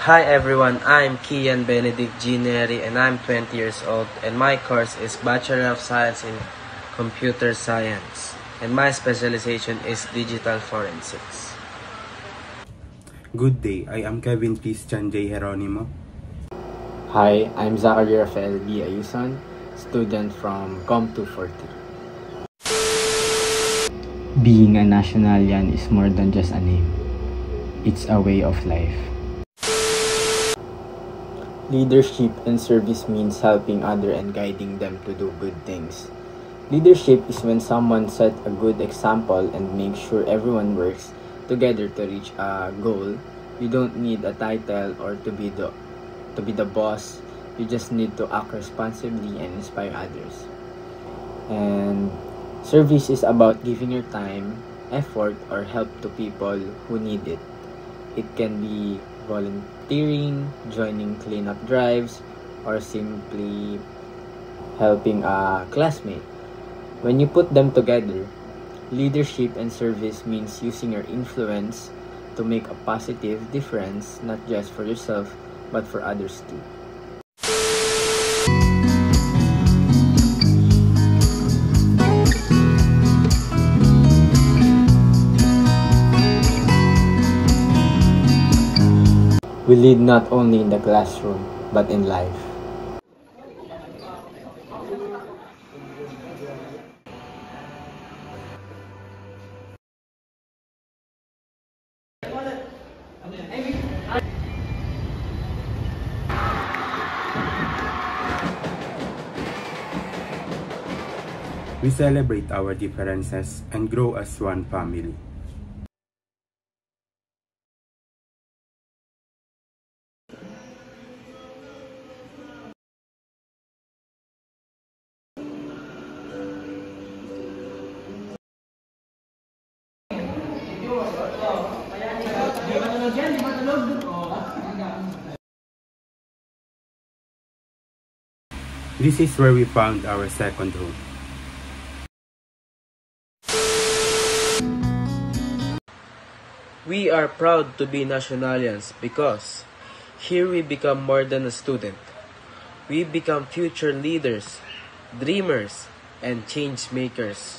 Hi everyone, I'm Kian Benedict Gineri and I'm 20 years old and my course is Bachelor of Science in Computer Science and my specialization is Digital Forensics. Good day, I am Kevin Christian J. Geronimo. Hi, I'm Zachary Rafael B. Ayuson, student from Com 240. Being a Nationalian is more than just a name. It's a way of life. Leadership and service means helping others and guiding them to do good things. Leadership is when someone sets a good example and makes sure everyone works together to reach a goal. You don't need a title or to be the boss. You just need to act responsibly and inspire others. And service is about giving your time, effort, or help to people who need it. It can be volunteering, joining cleanup drives, or simply helping a classmate. When you put them together, leadership and service means using your influence to make a positive difference, not just for yourself, but for others too. We lead not only in the classroom, but in life. We celebrate our differences and grow as one family. This is where we found our second home. We are proud to be Nationalians because here we become more than a student. We become future leaders, dreamers, and change makers.